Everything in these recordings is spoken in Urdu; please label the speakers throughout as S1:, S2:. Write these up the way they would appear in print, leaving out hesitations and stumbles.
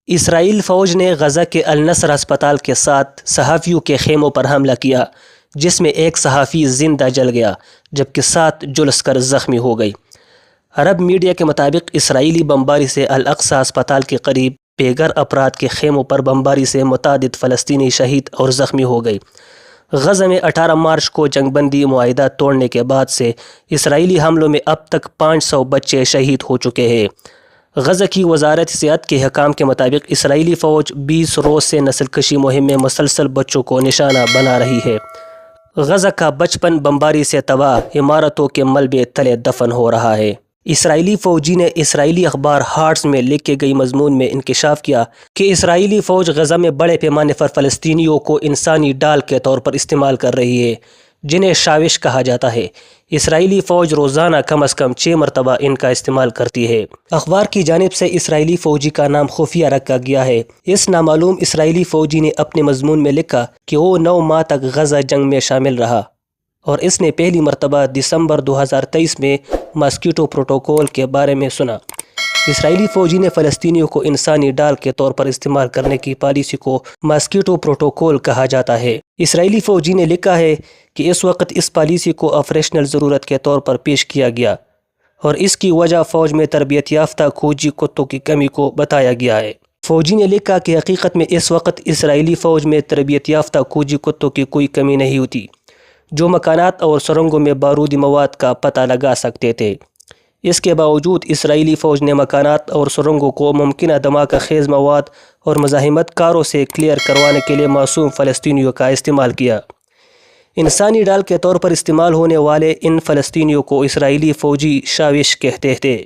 S1: اسرائیل فوج نے غزہ کے النصر ہسپتال کے ساتھ صحافیوں کے خیموں پر حملہ کیا، جس میں ایک صحافی زندہ جل گیا جبکہ 7 جلس کر زخمی ہو گئی۔ عرب میڈیا کے مطابق اسرائیلی بمباری سے الاقصی ہسپتال کے قریب بے گھر افراد کے خیموں پر بمباری سے متعدد فلسطینی شہید اور زخمی ہو گئی۔ غزہ میں 18 مارچ کو جنگ بندی معاہدہ توڑنے کے بعد سے اسرائیلی حملوں میں اب تک 500 بچے شہید ہو چکے ہیں۔ غزہ کی وزارت صحت کے حکام کے مطابق اسرائیلی فوج 20 روز سے نسل کشی مہم میں مسلسل بچوں کو نشانہ بنا رہی ہے۔ غزہ کا بچپن بمباری سے تباہ عمارتوں کے ملبے تلے دفن ہو رہا ہے۔ اسرائیلی فوجی نے اسرائیلی اخبار ہارٹس میں لکھے گئی مضمون میں انکشاف کیا کہ اسرائیلی فوج غزہ میں بڑے پیمانے پر فلسطینیوں کو انسانی ڈال کے طور پر استعمال کر رہی ہے، جنہیں شاوش کہا جاتا ہے۔ اسرائیلی فوج روزانہ کم از کم 6 مرتبہ ان کا استعمال کرتی ہے۔ اخبار کی جانب سے اسرائیلی فوجی کا نام خفیہ رکھا گیا ہے۔ اس نامعلوم اسرائیلی فوجی نے اپنے مضمون میں لکھا کہ وہ 9 ماہ تک غزہ جنگ میں شامل رہا اور اس نے پہلی مرتبہ دسمبر 2023 میں ماسکیٹو پروٹوکول کے بارے میں سنا۔ اسرائیلی فوجی نے فلسطینیوں کو انسانی ڈال کے طور پر استعمال کرنے کی پالیسی کو ماسکیٹو پروٹوکول کہا جاتا ہے۔ اسرائیلی فوجی نے لکھا ہے کہ اس وقت اس پالیسی کو آپریشنل ضرورت کے طور پر پیش کیا گیا اور اس کی وجہ فوج میں تربیت یافتہ کھوجی کتوں کی کمی کو بتایا گیا ہے۔ فوجی نے لکھا کہ حقیقت میں اس وقت اسرائیلی فوج میں تربیت یافتہ کھوجی کتوں کی کوئی کمی نہیں ہوتی، جو مکانات اور سرنگوں میں بارودی مواد کا پتہ لگا سکتے تھے۔ اس کے باوجود اسرائیلی فوج نے مکانات اور سرنگوں کو ممکنہ دھماکہ خیز مواد اور مزاحمت کاروں سے کلیئر کروانے کے لیے معصوم فلسطینیوں کا استعمال کیا۔ انسانی ڈال کے طور پر استعمال ہونے والے ان فلسطینیوں کو اسرائیلی فوجی شاوش کہتے تھے۔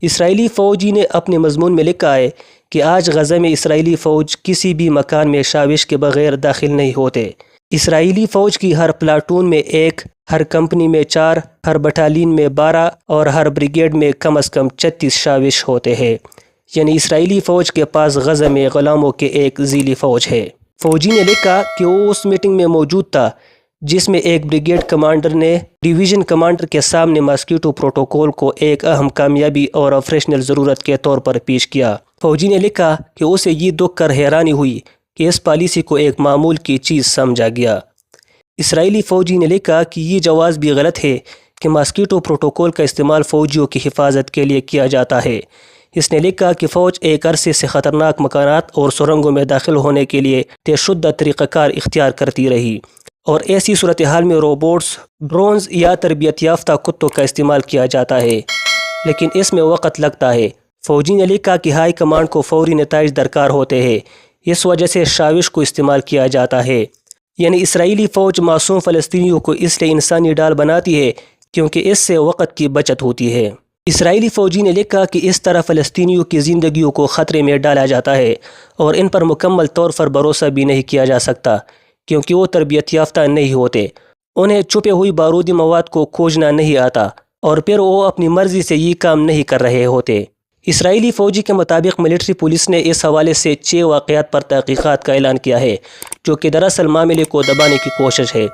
S1: اسرائیلی فوجی نے اپنے مضمون میں لکھا ہے کہ آج غزہ میں اسرائیلی فوج کسی بھی مکان میں شاوش کے بغیر داخل نہیں ہوتے۔ اسرائیلی فوج کی ہر پلاٹون میں 1، ہر کمپنی میں 4، ہر بٹالین میں 12 اور ہر بریگیڈ میں کم از کم 36 شاوش ہوتے ہیں، یعنی اسرائیلی فوج کے پاس غزہ میں غلاموں کے ایک ذیلی فوج ہے۔ فوجی نے لکھا کہ وہ اس میٹنگ میں موجود تھا جس میں ایک بریگیڈ کمانڈر نے ڈویژن کمانڈر کے سامنے ماسکیٹو پروٹوکول کو ایک اہم کامیابی اور آپریشنل ضرورت کے طور پر پیش کیا۔ فوجی نے لکھا کہ اسے یہ دیکھ کر حیرانی ہوئی کہ اس پالیسی کو ایک معمول کی چیز سمجھا گیا۔ اسرائیلی فوجی نے لکھا کہ یہ جواز بھی غلط ہے کہ ماسکیٹو پروٹوکول کا استعمال فوجیوں کی حفاظت کے لیے کیا جاتا ہے۔ اس نے لکھا کہ فوج ایک عرصے سے خطرناک مکانات اور سرنگوں میں داخل ہونے کے لیے طے شدہ طریقہ کار اختیار کرتی رہی اور ایسی صورتحال میں روبوٹس، ڈرونز یا تربیت یافتہ کتوں کا استعمال کیا جاتا ہے، لیکن اس میں وقت لگتا ہے۔ فوجی نے لکھا کہ ہائی کمانڈ کو فوری نتائج درکار ہوتے ہیں، اس وجہ سے شاوش کو استعمال کیا جاتا ہے، یعنی اسرائیلی فوج معصوم فلسطینیوں کو اس لیے انسانی ڈال بناتی ہے کیونکہ اس سے وقت کی بچت ہوتی ہے۔ اسرائیلی فوجی نے لکھا کہ اس طرح فلسطینیوں کی زندگیوں کو خطرے میں ڈالا جاتا ہے اور ان پر مکمل طور پر بھروسہ بھی نہیں کیا جا سکتا کیونکہ وہ تربیت یافتہ نہیں ہوتے، انہیں چھپے ہوئی بارودی مواد کو کھوجنا نہیں آتا اور پھر وہ اپنی مرضی سے یہ کام نہیں کر رہے ہوتے۔ اسرائیلی فوجی کے مطابق ملٹری پولیس نے اس حوالے سے 6 واقعات پر تحقیقات کا اعلان کیا ہے، جو کہ دراصل معاملے کو دبانے کی کوشش ہے۔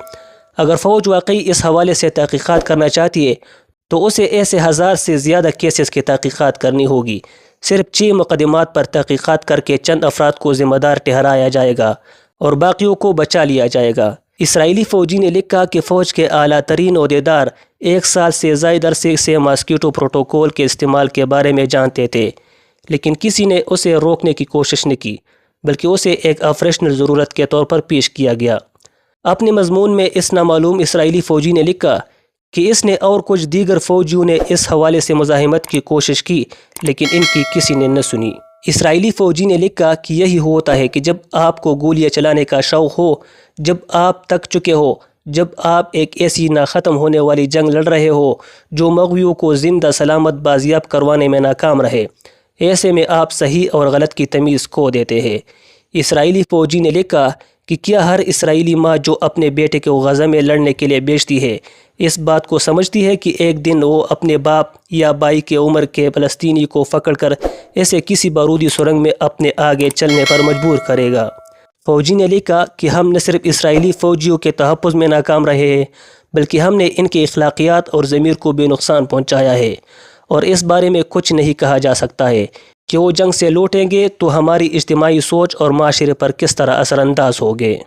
S1: اگر فوج واقعی اس حوالے سے تحقیقات کرنا چاہتی ہے تو اسے ایسے 1000 سے زیادہ کیسز کی تحقیقات کرنی ہوگی۔ صرف 6 مقدمات پر تحقیقات کر کے چند افراد کو ذمہ دار ٹھہرایا جائے گا اور باقیوں کو بچا لیا جائے گا۔ اسرائیلی فوجی نے لکھا کہ فوج کے اعلیٰ ترین عہدیدار 1 سال سے زائد عرصے سے ماسکیٹو پروٹوکول کے استعمال کے بارے میں جانتے تھے، لیکن کسی نے اسے روکنے کی کوشش نہیں کی، بلکہ اسے ایک آپریشنل ضرورت کے طور پر پیش کیا گیا۔ اپنے مضمون میں اس نامعلوم اسرائیلی فوجی نے لکھا کہ اس نے اور کچھ دیگر فوجیوں نے اس حوالے سے مزاحمت کی کوشش کی، لیکن ان کی کسی نے نہ سنی۔ اسرائیلی فوجی نے لکھا کہ یہی ہوتا ہے کہ جب آپ کو گولیاں چلانے کا شوق ہو، جب آپ تک چکے ہو، جب آپ ایک ایسی نہ ختم ہونے والی جنگ لڑ رہے ہو جو مغویوں کو زندہ سلامت بازیاب کروانے میں ناکام رہے، ایسے میں آپ صحیح اور غلط کی تمیز کھو دیتے ہیں۔ اسرائیلی فوجی نے لکھا کہ کیا ہر اسرائیلی ماں جو اپنے بیٹے کو غزہ میں لڑنے کے لیے بھیجتی ہے اس بات کو سمجھتی ہے کہ ایک دن وہ اپنے باپ یا بھائی کے عمر کے فلسطینی کو پکڑ کر ایسے کسی بارودی سرنگ میں اپنے آگے چلنے پر مجبور کرے گا؟ فوجی نے لکھا کہ ہم نہ صرف اسرائیلی فوجیوں کے تحفظ میں ناکام رہے ہیں، بلکہ ہم نے ان کے اخلاقیات اور ضمیر کو بے نقصان پہنچایا ہے، اور اس بارے میں کچھ نہیں کہا جا سکتا ہے کہ وہ جنگ سے لوٹیں گے تو ہماری اجتماعی سوچ اور معاشرے پر کس طرح اثر انداز ہوں گے۔